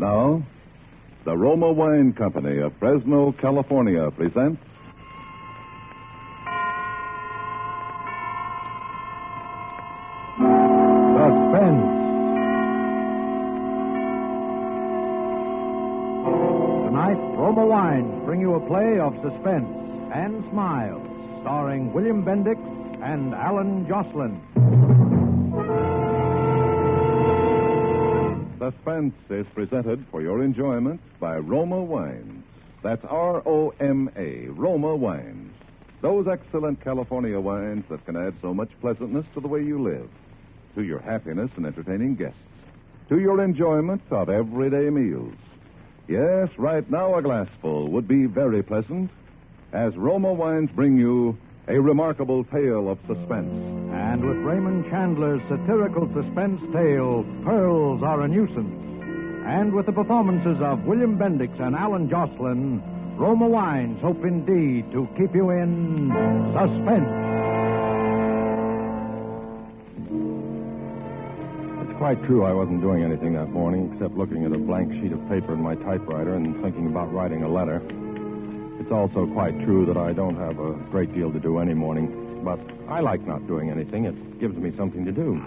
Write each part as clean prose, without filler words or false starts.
Now, the Roma Wine Company of Fresno, California presents Suspense. Tonight, Roma Wines bring you a play of suspense and smiles, starring William Bendix and Alan Jocelyn. Suspense is presented for your enjoyment by Roma Wines. That's R-O-M-A, Roma Wines. Those excellent California wines that can add so much pleasantness to the way you live, to your happiness in entertaining guests, to your enjoyment of everyday meals. Yes, right now a glassful would be very pleasant, as Roma Wines bring you a remarkable tale of suspense. And with Raymond Chandler's satirical suspense tale, Pearls Are a Nuisance. And with the performances of William Bendix and Alan Jocelyn, Roma Wines hope indeed to keep you in suspense. It's quite true I wasn't doing anything that morning except looking at a blank sheet of paper in my typewriter and thinking about writing a letter. It's also quite true that I don't have a great deal to do any morning, but I like not doing anything. It gives me something to do.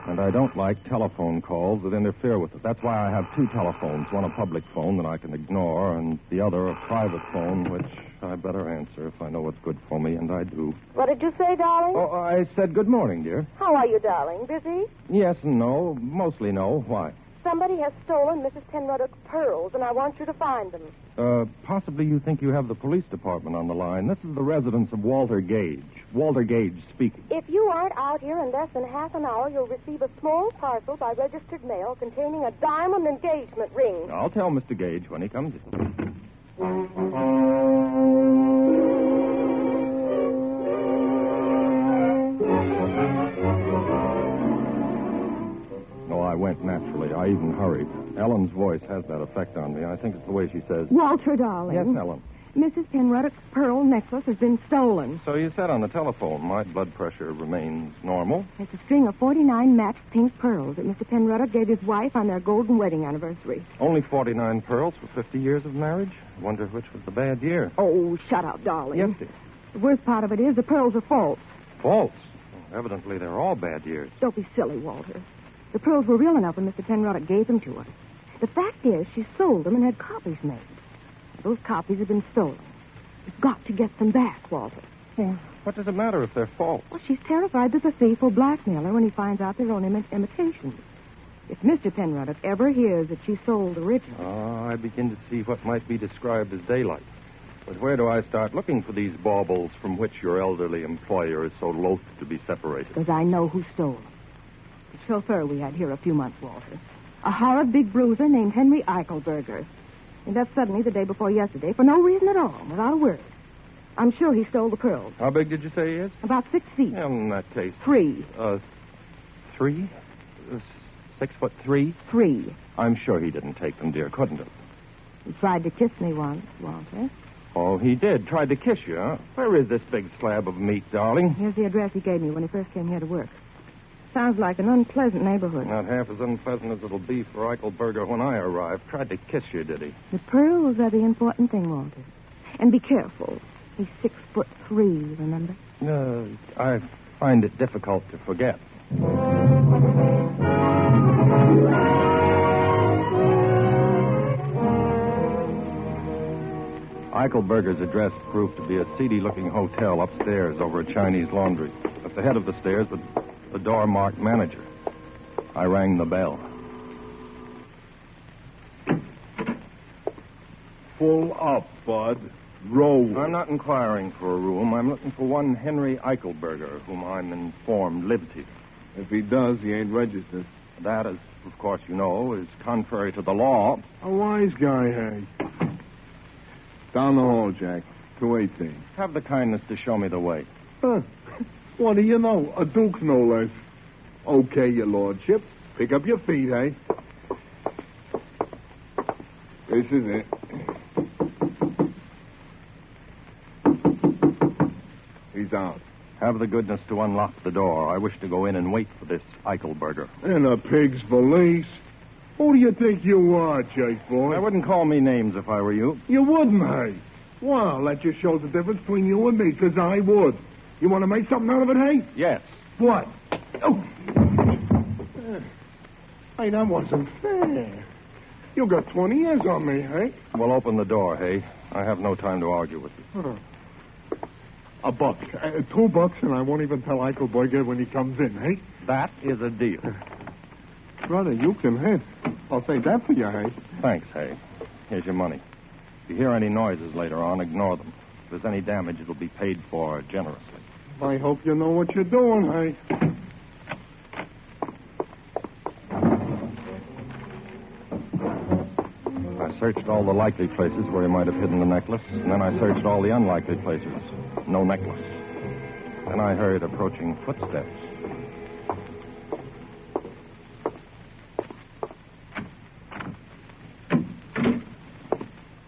And I don't like telephone calls that interfere with it. That's why I have two telephones, one a public phone that I can ignore, and the other a private phone, which I better answer if I know what's good for me, and I do. What did you say, darling? Oh, I said good morning, dear. How are you, darling? Busy? Yes and no. Mostly no. Why? Somebody has stolen Mrs. Penruddock's pearls, and I want you to find them. Possibly you think you have the police department on the line. This is the residence of Walter Gage. Walter Gage speaking. If you aren't out here in less than half an hour, you'll receive a small parcel by registered mail containing a diamond engagement ring. I'll tell Mr. Gage when he comes in. I went naturally. I even hurried. Ellen's voice has that effect on me. I think it's the way she says. Walter, darling. Yes, Ellen. Mrs. Penruddock's pearl necklace has been stolen. So you said on the telephone. My blood pressure remains normal. It's a string of 49 matched pink pearls that Mr. Penruddock gave his wife on their golden wedding anniversary. Only 49 pearls for 50 years of marriage? I wonder which was the bad year. Oh, shut up, darling. Yes, dear. The worst part of it is the pearls are false. False? Well, evidently they're all bad years. Don't be silly, Walter. The pearls were real enough when Mr. Penruddock gave them to us. The fact is, she sold them and had copies made. Those copies have been stolen. You've got to get them back, Walter. Well, what does it matter if they're false? Well, she's terrified that the thief will blackmail her when he finds out they're only imitations. If Mr. Penruddock ever hears that she sold originals... I begin to see what might be described as daylight. But where do I start looking for these baubles from which your elderly employer is so loath to be separated? Because I know who stole them. The chauffeur we had here a few months, Walter. A horrid big bruiser named Henry Eichelberger. He left suddenly the day before yesterday for no reason at all, without a word. I'm sure he stole the pearls. How big did you say he is? About 6 feet. Well, in that case... 3. 3? 6'3"? 3. I'm sure he didn't take them, dear, couldn't he? He tried to kiss me once, Walter. Oh, he did? Tried to kiss you, huh? Where is this big slab of meat, darling? Here's the address he gave me when he first came here to work. Sounds like an unpleasant neighborhood. Not half as unpleasant as it'll be for Eichelberger when I arrive. Tried to kiss you, did he? The pearls are the important thing, Walter. And be careful. He's 6'3", remember? I find it difficult to forget. Eichelberger's address proved to be a seedy-looking hotel upstairs over a Chinese laundry. At the head of the stairs, the door marked manager. I rang the bell. Full up, Bud. Roll. I'm not inquiring for a room. I'm looking for one Henry Eichelberger, whom I'm informed lives here. If he does, he ain't registered. That, as of course you know, is contrary to the law. A wise guy, Hank. Down the hall, Jack. 218. Have the kindness to show me the way. Huh. What do you know? A duke, no less. Okay, your lordship. Pick up your feet, eh? This is it. He's out. Have the goodness to unlock the door. I wish to go in and wait for this Eichelberger. And a pig's valise. Who do you think you are, jerk boy? I wouldn't call me names if I were you. You wouldn't, hey? Well, that just shows the difference between you and me, 'cause I would. You want to make something out of it, hey? Yes. What? Oh. Hey, that wasn't fair. You got 20 years on me, hey? Well, open the door, hey? I have no time to argue with you. $1. $2, and I won't even tell Eichelberger when he comes in, hey? That is a deal. Brother, you can hit. I'll say that for you, hey? Thanks, hey. Here's your money. If you hear any noises later on, ignore them. If there's any damage, it'll be paid for generously. I hope you know what you're doing, hey? I searched all the likely places where he might have hidden the necklace, and then I searched all the unlikely places. No necklace. Then I heard approaching footsteps.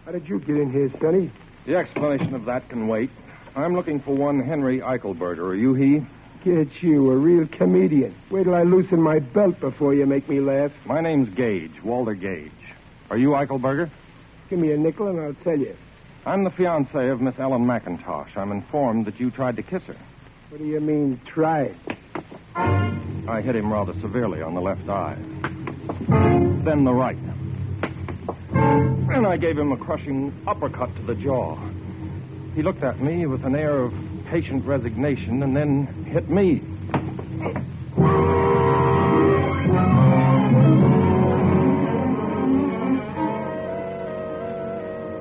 How did you get in here, Sonny? The explanation of that can wait. I'm looking for one Henry Eichelberger. Are you he? Get you, a real comedian. Wait till I loosen my belt before you make me laugh. My name's Gage, Walter Gage. Are you Eichelberger? Give me a nickel and I'll tell you. I'm the fiancé of Miss Ellen McIntosh. I'm informed that you tried to kiss her. What do you mean, tried? I hit him rather severely on the left eye. Then the right. And I gave him a crushing uppercut to the jaw. He looked at me with an air of patient resignation and then hit me.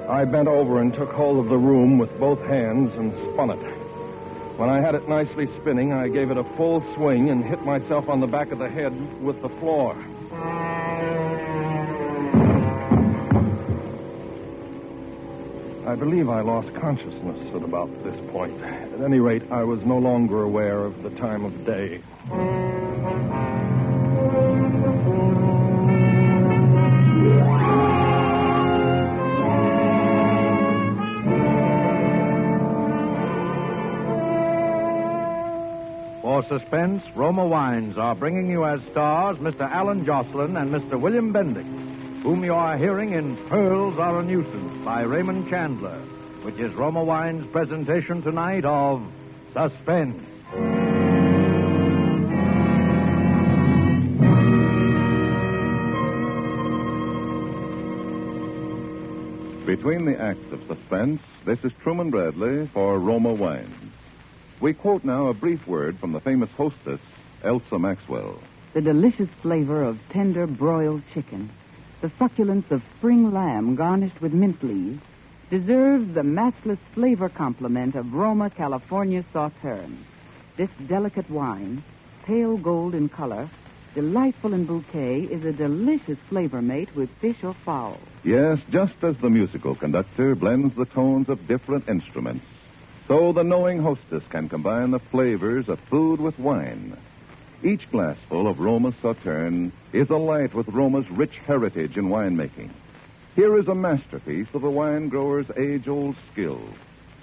I bent over and took hold of the room with both hands and spun it. When I had it nicely spinning, I gave it a full swing and hit myself on the back of the head with the floor. I believe I lost consciousness at about this point. At any rate, I was no longer aware of the time of day. For Suspense, Roma Wines are bringing you as stars Mr. Alan Jocelyn and Mr. William Bendix, whom you are hearing in Pearls Are a Nuisance by Raymond Chandler, which is Roma Wine's presentation tonight of Suspense. Between the acts of Suspense, this is Truman Bradley for Roma Wines. We quote now a brief word from the famous hostess, Elsa Maxwell. The delicious flavor of tender broiled chicken, the succulence of spring lamb garnished with mint leaves, deserves the matchless flavor complement of Roma California Sauterne. This delicate wine, pale gold in color, delightful in bouquet, is a delicious flavor mate with fish or fowl. Yes, just as the musical conductor blends the tones of different instruments, so the knowing hostess can combine the flavors of food with wine. Each glassful of Roma Sauterne is alight with Roma's rich heritage in winemaking. Here is a masterpiece of a wine grower's age-old skill.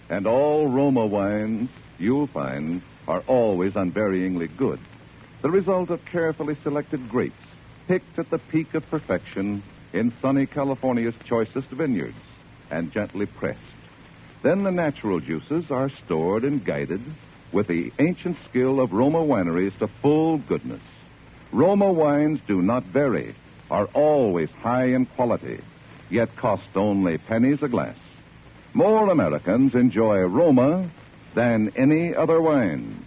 And all Roma wines, you'll find, are always unvaryingly good. The result of carefully selected grapes, picked at the peak of perfection in sunny California's choicest vineyards, and gently pressed. Then the natural juices are stored and guided with the ancient skill of Roma wineries to full goodness. Roma wines do not vary, are always high in quality, yet cost only pennies a glass. More Americans enjoy Roma than any other wines.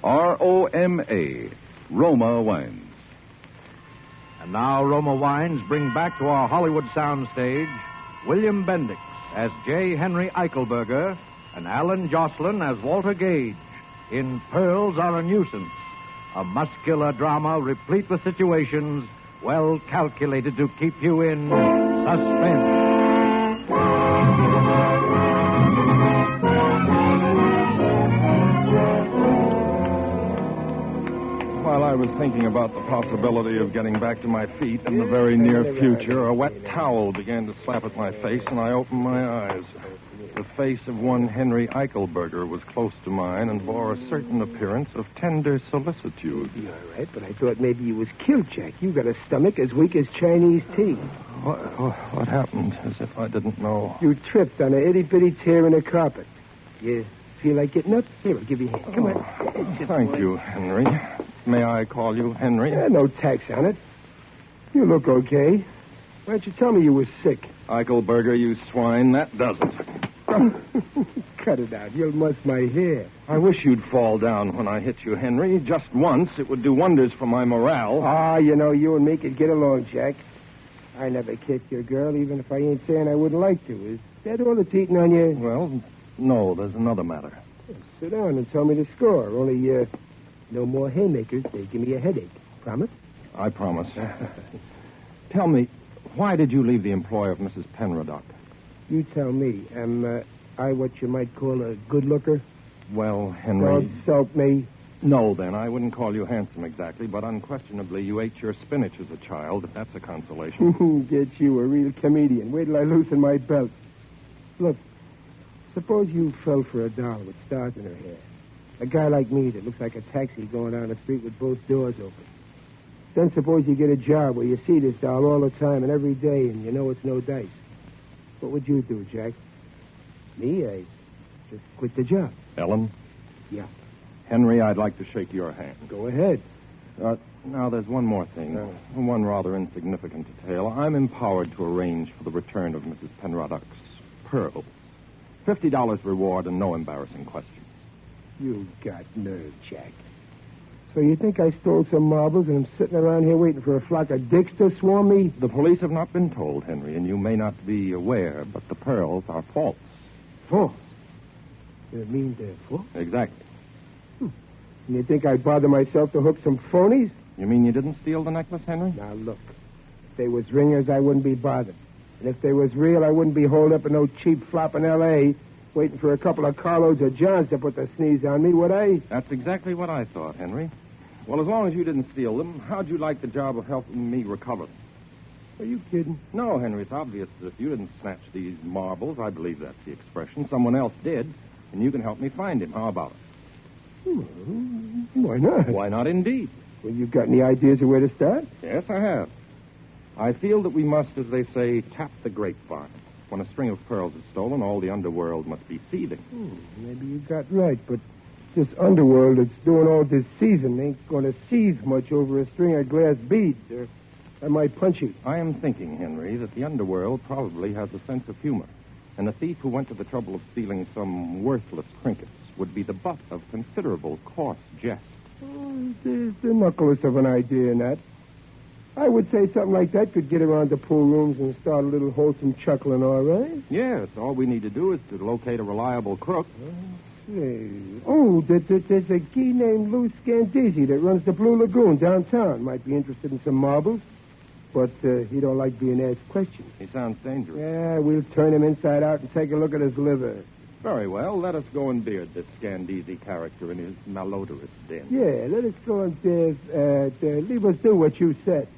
R-O-M-A, Roma Wines. And now Roma Wines bring back to our Hollywood soundstage William Bendix as J. Henry Eichelberger and Alan Jocelyn as Walter Gage in Pearls Are a Nuisance, a muscular drama replete with situations well calculated to keep you in suspense. While I was thinking about the possibility of getting back to my feet in the very near future, a wet towel began to slap at my face, and I opened my eyes. The face of one Henry Eichelberger was close to mine and bore a certain appearance of tender solicitude. You're all right, but I thought maybe you was killed, Jack. You got a stomach as weak as Chinese tea. What happened? As if I didn't know. You tripped on a itty-bitty tear in the carpet. You feel like getting up? Here, I'll give you a hand. Come on. Thank you, Henry. May I call you Henry? No tax on it. You look okay. Why don't you tell me you were sick? Eichelberger, you swine, that does it. Cut it out. You'll muss my hair. I wish you'd fall down when I hit you, Henry. Just once. It would do wonders for my morale. You and me could get along, Jack. I never kicked your girl, even if I ain't saying I wouldn't like to. Is that all that's eating on you? Well, no, there's another matter. Sit down and tell me the score. Only, no more haymakers. They give me a headache. Promise? I promise. Tell me, why did you leave the employ of Mrs. Penroddock? You tell me. Am I what you might call a good looker? Well, Henry... Don't soap me. No, then. I wouldn't call you handsome exactly, but unquestionably you ate your spinach as a child. That's a consolation. Get you a real comedian. Wait till I loosen my belt. Look, suppose you fell for a doll with stars in her hair. A guy like me that looks like a taxi going down the street with both doors open. Then suppose you get a job where you see this doll all the time and every day and you know it's no dice. What would you do, Jack? Me, I just quit the job. Ellen? Yeah. Henry, I'd like to shake your hand. Go ahead. Now, there's one more thing. One rather insignificant detail. I'm empowered to arrange for the return of Mrs. Penroddock's pearl. $50 reward and no embarrassing questions. You got nerve, Jack. So you think I stole some marbles and I'm sitting around here waiting for a flock of dicks to swarm me? The police have not been told, Henry, and you may not be aware, but the pearls are false. False? You mean they're false? Exactly. And you think I'd bother myself to hook some phonies? You mean you didn't steal the necklace, Henry? Now, look. If they was ringers, I wouldn't be bothered. And if they was real, I wouldn't be holed up in no cheap flop in L.A., waiting for a couple of carloads of Johns to put the sneeze on me, would I? That's exactly what I thought, Henry. Well, as long as you didn't steal them, how'd you like the job of helping me recover them? Are you kidding? No, Henry, it's obvious that if you didn't snatch these marbles, I believe that's the expression, someone else did, and you can help me find him. How about it? Why not? Why not, indeed? Well, you got any ideas of where to start? Yes, I have. I feel that we must, as they say, tap the grapevine. When a string of pearls is stolen, all the underworld must be seething. Maybe you got right, but this underworld that's doing all this seething ain't going to seethe much over a string of glass beads. I might punch you. I am thinking, Henry, that the underworld probably has a sense of humor. And the thief who went to the trouble of stealing some worthless trinkets would be the butt of considerable coarse jest. There's the knuckleus of an idea in that. I would say something like that could get around the pool rooms and start a little wholesome chuckling, all right? Yes, all we need to do is to locate a reliable crook. There's a guy named Lou Scandisi that runs the Blue Lagoon downtown. Might be interested in some marbles, but he don't like being asked questions. He sounds dangerous. Yeah, we'll turn him inside out and take a look at his liver. Very well. Let us go and beard this Scandisi character in his malodorous den. Yeah, let us go and leave us do what you said.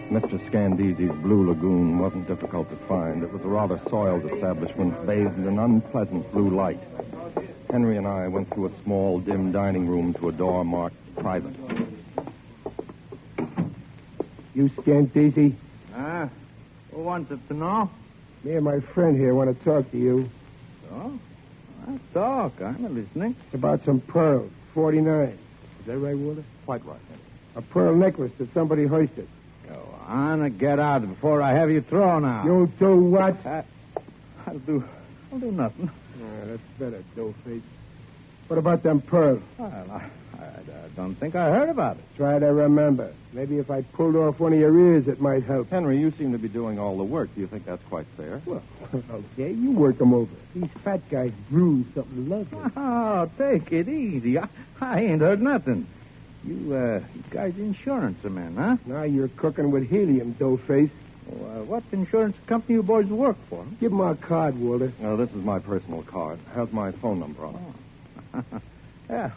Mr. Scandisi's Blue Lagoon wasn't difficult to find. It was a rather soiled establishment bathed in an unpleasant blue light. Henry and I went through a small, dim dining room to a door marked private. You Scandisi? Who wants it to know? Me and my friend here want to talk to you. Oh? Talk. I'm listening. About some pearls. 49. Is that right, Walter? Quite right, Henry. A pearl necklace that somebody hoisted. Go on and get out before I have you thrown out. You'll do what? I'll do nothing. That's better, doughface. What about them pearls? Well, I don't think I heard about it. Try to remember. Maybe if I pulled off one of your ears, it might help. Henry, you seem to be doing all the work. Do you think that's quite fair? Well, okay, you work them over. These fat guys brew something lovely. Oh, take it easy. I ain't heard nothing. You guys insurance men, huh? Now you're cooking with helium, doughface. What insurance company you boys work for? Give him our card, Walter. No, this is my personal card. It has my phone number on it. Yeah.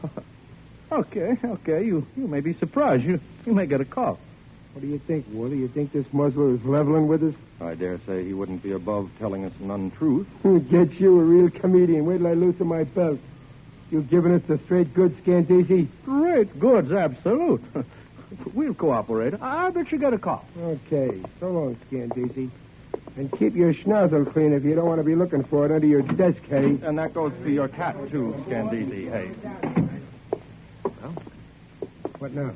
Okay. You may be surprised. You may get a call. What do you think, Wally? You think this muzzler is leveling with us? I dare say he wouldn't be above telling us an untruth. Get you a real comedian. Wait till I loosen my belt. You giving us the straight goods, Scandisi? Great goods, absolute. We'll cooperate. I bet you get a call. Okay. So long, Scandisi. And keep your schnozzle clean if you don't want to be looking for it under your desk, Hay. And that goes for your cat, too, Scandisi, hey. Well, what now?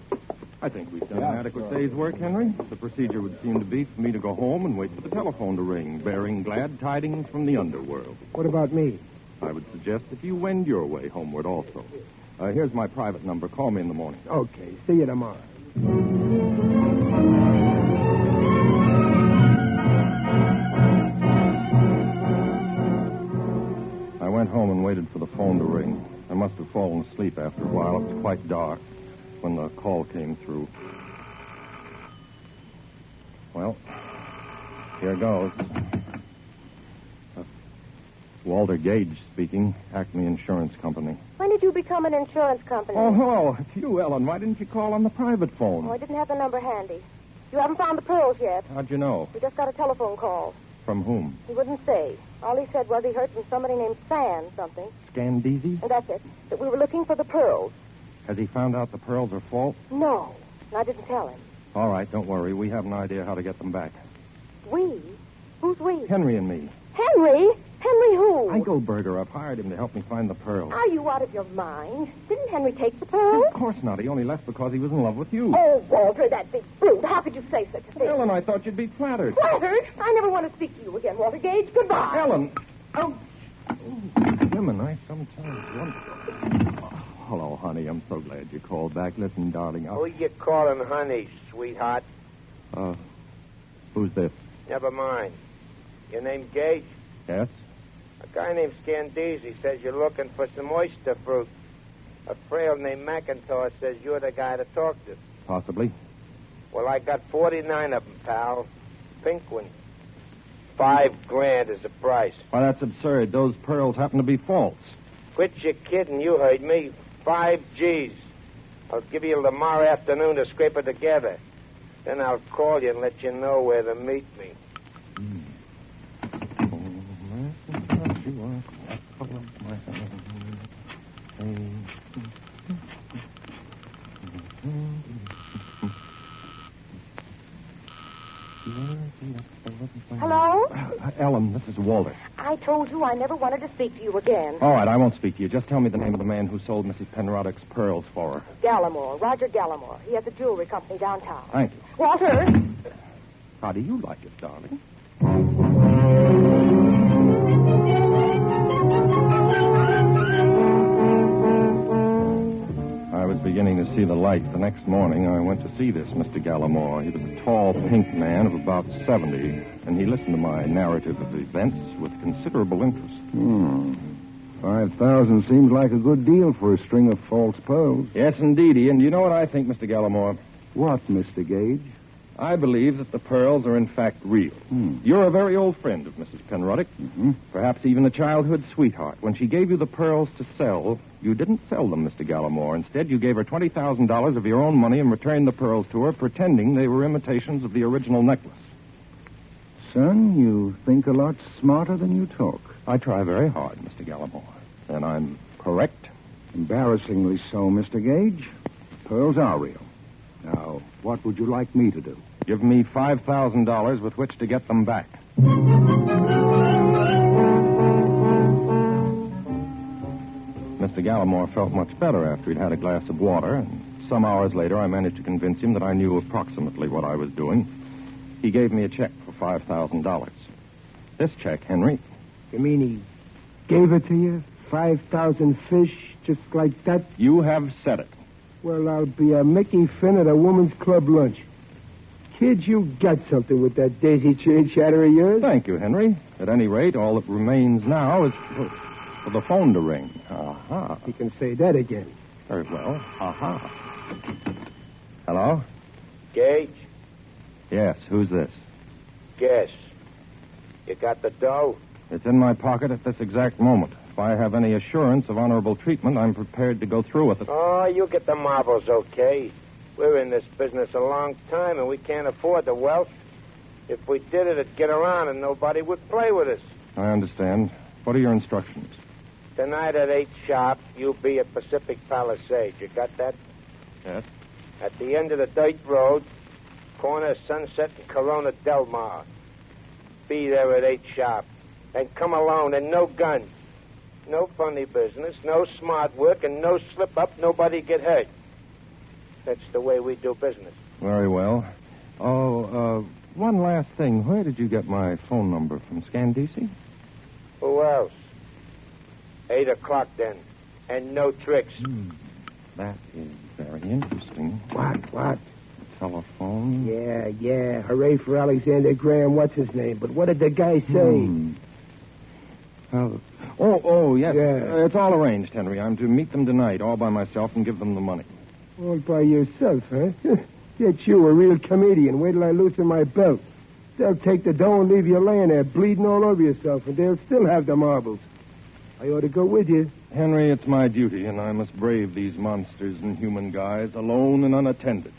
I think we've done an adequate day's work, Henry. The procedure would seem to be for me to go home and wait for the telephone to ring, bearing glad tidings from the underworld. What about me? I would suggest that you wend your way homeward also. Here's my private number. Call me in the morning. Okay. See you tomorrow. I went home and waited for the phone to ring. I must have fallen asleep after a while. It was quite dark when the call came through. Well, here goes. Walter Gage speaking, Acme Insurance Company. When did you become an insurance company? Oh, hello. It's you, Ellen. Why didn't you call on the private phone? Oh, I didn't have the number handy. You haven't found the pearls yet. How'd you know? We just got a telephone call. From whom? He wouldn't say. All he said was he heard from somebody named San something. Scandisi? And that's it. That we were looking for the pearls. Has he found out the pearls are false? No. And I didn't tell him. All right, don't worry. We have an idea how to get them back. We? Who's we? Henry and me. Henry? Henry who? Heidelberger. I've hired him to help me find the pearls. Are you out of your mind? Didn't Henry take the pearls? Of course not. He only left because he was in love with you. Oh, Walter, that big brute. How could you say such a thing? Ellen, I thought you'd be flattered. Flattered? I never want to speak to you again, Walter Gage. Goodbye. Ellen. Oh. Women, I sometimes wonder. Oh, hello, honey. I'm so glad you called back. Listen, darling. Who you calling honey, sweetheart? Who's this? Never mind. Your name Gage? Yes? A guy named Scandisi says you're looking for some oyster fruit. A frail named McIntosh says you're the guy to talk to. Possibly. Well, I got 49 of them, pal. Pink ones. $5,000 is the price. Why, that's absurd. Those pearls happen to be false. Quit your kidding. You heard me. 5 G's. I'll give you tomorrow afternoon to scrape it together. Then I'll call you and let you know where to meet me. Hello? Ellen, this is Walter. I told you I never wanted to speak to you again. All right, I won't speak to you. Just tell me the name of the man who sold Mrs. Penroddick's pearls for her. Gallimore, Roger Gallimore. He has a jewelry company downtown. Thank you. Walter! How do you like it, darling? I was beginning to see the light. The next morning, I went to see this Mr. Gallimore. He was a tall, pink man of about 70, and he listened to my narrative of events with considerable interest. 5,000 seems like a good deal for a string of false pearls. Yes, indeedy. And you know what I think, Mr. Gallimore? What, Mr. Gage? I believe that the pearls are in fact real. You're a very old friend of Mrs. Penroddick. Perhaps even a childhood sweetheart. When she gave you the pearls to sell, you didn't sell them, Mr. Gallimore. Instead, you gave her $20,000 of your own money and returned the pearls to her, pretending they were imitations of the original necklace. Son, you think a lot smarter than you talk. I try very hard, Mr. Gallimore. And I'm correct? Embarrassingly so, Mr. Gage. The pearls are real. Now, what would you like me to do? Give me $5,000 with which to get them back. Mr. Gallimore felt much better after he'd had a glass of water, and some hours later I managed to convince him that I knew approximately what I was doing. He gave me a check for $5,000. This check, Henry. You mean he gave it to you? 5,000 fish, just like that? You have said it. Well, I'll be a Mickey Finn at a woman's club lunch. Kid, you got something with that daisy chain chatter of yours. Thank you, Henry. At any rate, all that remains now is for the phone to ring. Aha. You can say that again. Very well. Aha. Hello? Gage? Yes, who's this? Guess. You got the dough? It's in my pocket at this exact moment. If I have any assurance of honorable treatment, I'm prepared to go through with it. Oh, you get the marbles, okay. We're in this business a long time, and we can't afford the wealth. If we did it, it'd get around, and nobody would play with us. I understand. What are your instructions? Tonight at 8 sharp, you'll be at Pacific Palisades. You got that? Yes. At the end of the dirt road, corner Sunset and Corona Del Mar. Be there at 8 sharp. And come alone, and no guns. No funny business, no smart work, and no slip-up, nobody get hurt. That's the way we do business. Very well. Oh, one last thing. Where did you get my phone number from? Scandisi? Who else? 8 o'clock, then. And no tricks. That is very interesting. What? Telephone? Yeah. Hooray for Alexander Graham, what's his name? But what did the guy say? Yes. Yeah. It's all arranged, Henry. I'm to meet them tonight, all by myself, and give them the money. All by yourself, huh? Get you, a real comedian. Wait till I loosen my belt. They'll take the dough and leave you laying there, bleeding all over yourself, and they'll still have the marbles. I ought to go with you. Henry, it's my duty, and I must brave these monsters and human guys alone and unattended.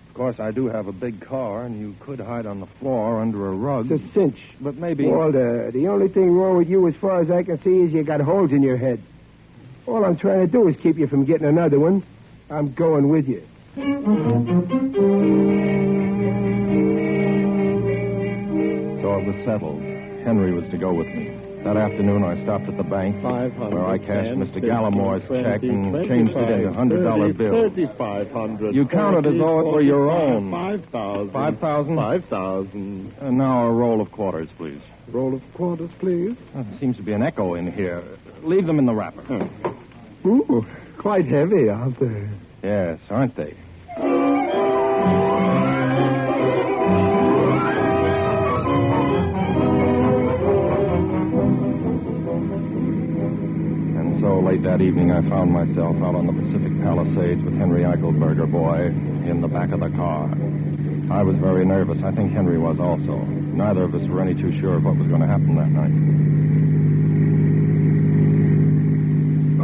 Of course, I do have a big car, and you could hide on the floor under a rug. It's a cinch. But maybe... Walter, the only thing wrong with you, as far as I can see, is you got holes in your head. All I'm trying to do is keep you from getting another one. I'm going with you. So it was settled. Henry was to go with me. That afternoon, I stopped at the bank where I cashed Mr. Gallimore's check and changed it into $100 bills. 3,500. You counted as though it were your own. 5,000. 5,000? 5,000. And now a roll of quarters, please. Roll of quarters, please. There seems to be an echo in here. Leave them in the wrapper. Ooh, quite heavy, aren't they? Yes, aren't they? And so late that evening, I found myself out on the Pacific Palisades with Henry Eichelberger, boy, in the back of the car. I was very nervous. I think Henry was also. Neither of us were any too sure of what was going to happen that night.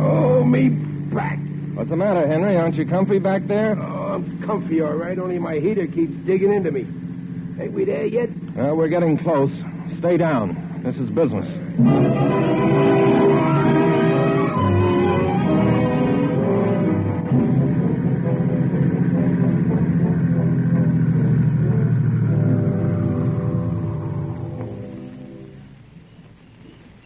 Oh, me back. What's the matter, Henry? Aren't you comfy back there? Oh, I'm comfy, all right. Only my heater keeps digging into me. Ain't we there yet? We're getting close. Stay down. This is business.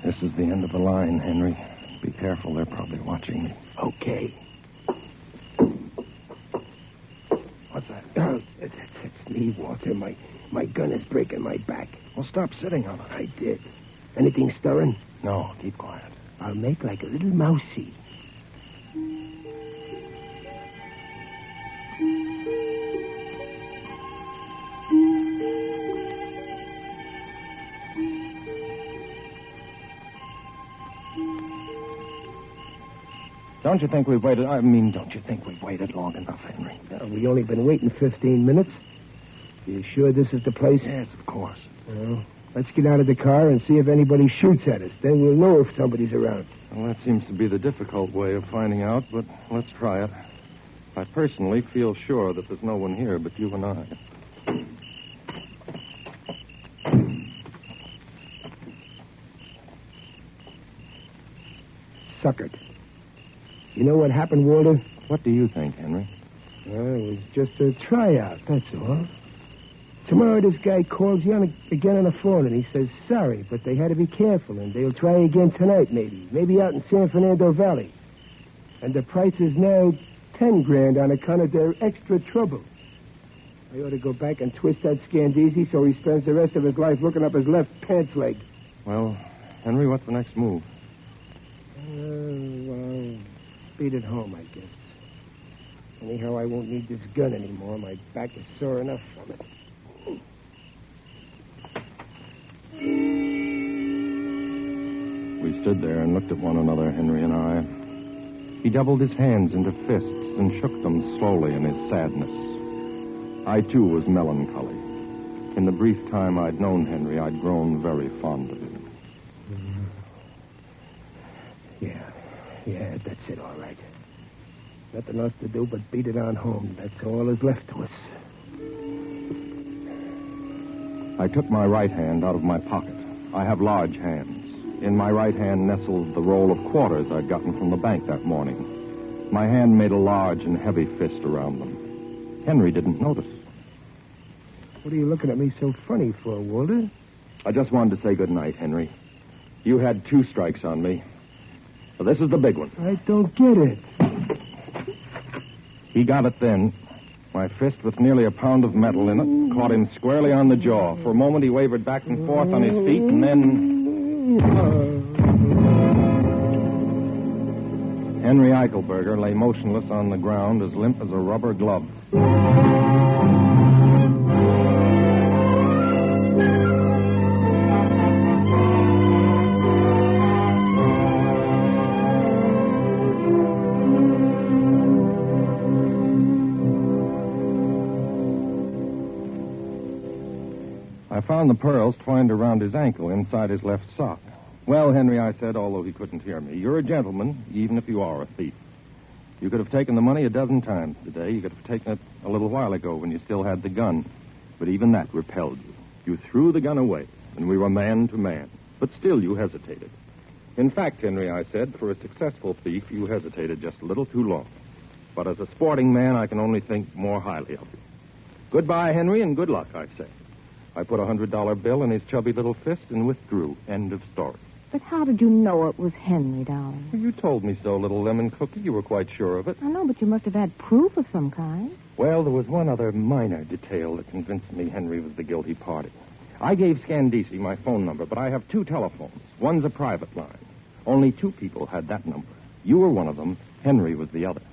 This is the end of the line, Henry. Be careful. They're probably watching me. Okay. What's that? It's me, Walter. My gun is breaking my back. Well, stop sitting on it. I did. Anything stirring? No, keep quiet. I'll make like a little mousey. Don't you think we've waited long enough, Henry? We only been waiting 15 minutes. You sure this is the place? Yes, of course. Well, let's get out of the car and see if anybody shoots at us. Then we'll know if somebody's around. Well, that seems to be the difficult way of finding out, but let's try it. I personally feel sure that there's no one here but you and I. Suckered. You know what happened, Walter? What do you think, Henry? Well, it was just a tryout, that's all. Tomorrow this guy calls you again on the phone, and he says sorry, but they had to be careful, and they'll try again tonight, maybe. Maybe out in San Fernando Valley. And the price is now $10,000 on account of their extra trouble. I ought to go back and twist that Scandisi so he spends the rest of his life looking up his left pants leg. Well, Henry, what's the next move? Well, speed it home, I guess. Anyhow, I won't need this gun anymore. My back is sore enough from it. We stood there and looked at one another, Henry and I. He doubled his hands into fists and shook them slowly in his sadness. I, too, was melancholy. In the brief time I'd known Henry, I'd grown very fond of him. Yeah, that's it, all right. Nothing else to do but beat it on home. That's all is left to us. I took my right hand out of my pocket. I have large hands. In my right hand nestled the roll of quarters I'd gotten from the bank that morning. My hand made a large and heavy fist around them. Henry didn't notice. What are you looking at me so funny for, Walter? I just wanted to say good night, Henry. You had 2 strikes on me. But this is the big one. I don't get it. He got it then. My fist, with nearly a pound of metal in it, caught him squarely on the jaw. For a moment, he wavered back and forth on his feet, and then... Henry Eichelberger lay motionless on the ground, as limp as a rubber glove. I found the pearls twined around his ankle inside his left sock. Well, Henry, I said, although he couldn't hear me, you're a gentleman, even if you are a thief. You could have taken the money a dozen times today. You could have taken it a little while ago when you still had the gun. But even that repelled you. You threw the gun away, and we were man to man. But still you hesitated. In fact, Henry, I said, for a successful thief, you hesitated just a little too long. But as a sporting man, I can only think more highly of you. Goodbye, Henry, and good luck, I said. I put a $100 bill in his chubby little fist and withdrew. End of story. But how did you know it was Henry, darling? Well, you told me so, little lemon cookie. You were quite sure of it. I know, but you must have had proof of some kind. Well, there was one other minor detail that convinced me Henry was the guilty party. I gave Scandisi my phone number, but I have 2 telephones. One's a private line. Only 2 people had that number. You were one of them. Henry was the other.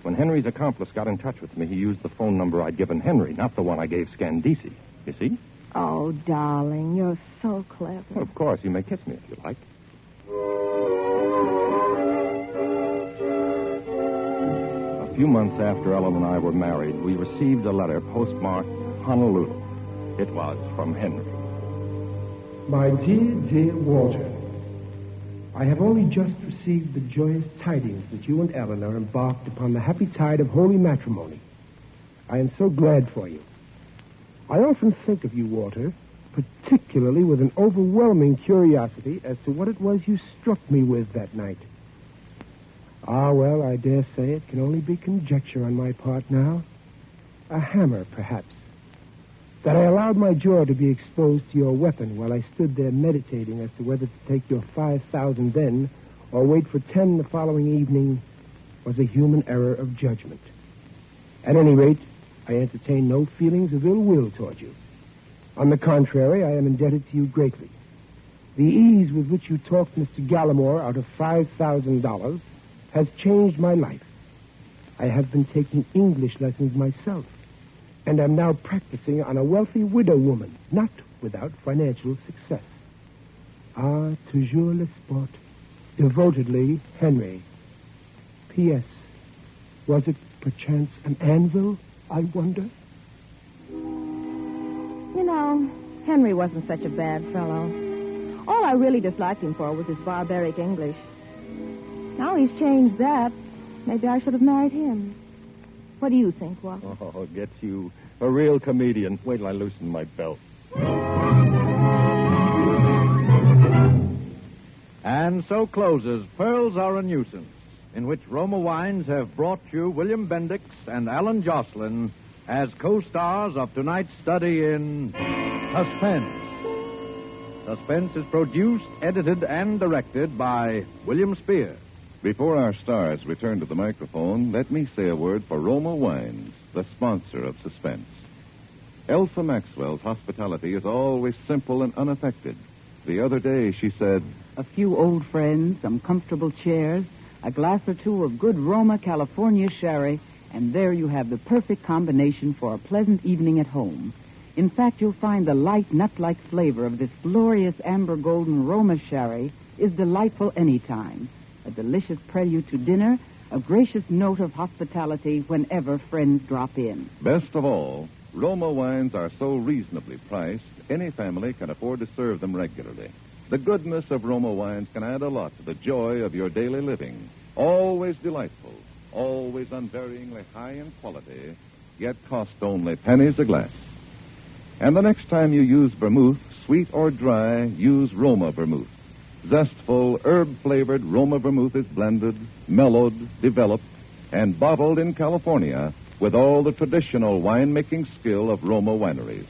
When Henry's accomplice got in touch with me, he used the phone number I'd given Henry, not the one I gave Scandisi. You see? Oh, darling, you're so clever. Well, of course, you may kiss me if you like. A few months after Ellen and I were married, we received a letter postmarked Honolulu. It was from Henry. My dear Walter, I have only just received the joyous tidings that you and Ellen are embarked upon the happy tide of holy matrimony. I am so glad for you. I often think of you, Walter, particularly with an overwhelming curiosity as to what it was you struck me with that night. Ah, well, I dare say it can only be conjecture on my part now. A hammer, perhaps. That I allowed my jaw to be exposed to your weapon while I stood there meditating as to whether to take your 5,000 then or wait for 10 the following evening was a human error of judgment. At any rate, I entertain no feelings of ill will toward you. On the contrary, I am indebted to you greatly. The ease with which you talked Mr. Gallimore out of $5,000 has changed my life. I have been taking English lessons myself, and am now practicing on a wealthy widow woman, not without financial success. Ah, toujours le sport. Devotedly, Henry. P.S. Was it perchance an anvil, I wonder? You know, Henry wasn't such a bad fellow. All I really disliked him for was his barbaric English. Now he's changed that. Maybe I should have married him. What do you think, Walter? Oh, it gets you. A real comedian. Wait till I loosen my belt. And so closes Pearls Are a Nuisance, in which Roma Wines have brought you William Bendix and Alan Jocelyn as co-stars of tonight's study in Suspense. Suspense is produced, edited, and directed by William Spear. Before our stars return to the microphone, let me say a word for Roma Wines, the sponsor of Suspense. Elsa Maxwell's hospitality is always simple and unaffected. The other day she said, A few old friends, some comfortable chairs, a glass or 2 of good Roma California sherry, and there you have the perfect combination for a pleasant evening at home. In fact, you'll find the light, nut-like flavor of this glorious amber golden Roma sherry is delightful any time. A delicious prelude to dinner, a gracious note of hospitality whenever friends drop in. best of all, Roma Wines are so reasonably priced, any family can afford to serve them regularly. The goodness of Roma Wines can add a lot to the joy of your daily living. Always delightful, always unvaryingly high in quality, yet cost only pennies a glass. And the next time you use vermouth, sweet or dry, use Roma vermouth. Zestful, herb-flavored Roma vermouth is blended, mellowed, developed, and bottled in California with all the traditional winemaking skill of Roma wineries.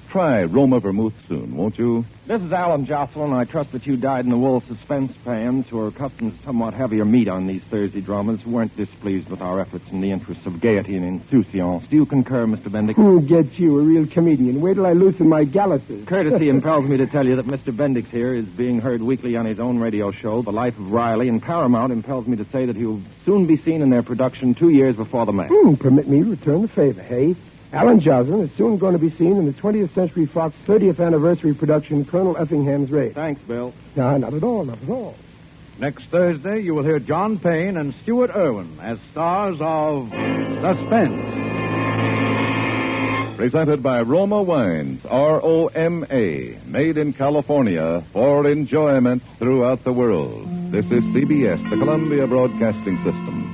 Try Roma vermouth soon, won't you? This is Alan Jocelyn. I trust that you dyed-in-the-wool suspense fans who are accustomed to somewhat heavier meat on these Thursday dramas weren't displeased with our efforts in the interests of gaiety and insouciance. Do you concur, Mr. Bendix? Who gets you, a real comedian? Wait till I loosen my galluses. Courtesy impels me to tell you that Mr. Bendix here is being heard weekly on his own radio show, The Life of Riley, and Paramount impels me to say that he'll soon be seen in their production 2 years before the match. Permit me to return the favor, hey? Alan Jocelyn is soon going to be seen in the 20th Century Fox 30th anniversary production, Colonel Effingham's Raid. Thanks, Bill. No, not at all, not at all. Next Thursday, you will hear John Payne and Stuart Irwin as stars of Suspense. Presented by Roma Wines, R-O-M-A, made in California for enjoyment throughout the world. This is CBS, the Columbia Broadcasting System.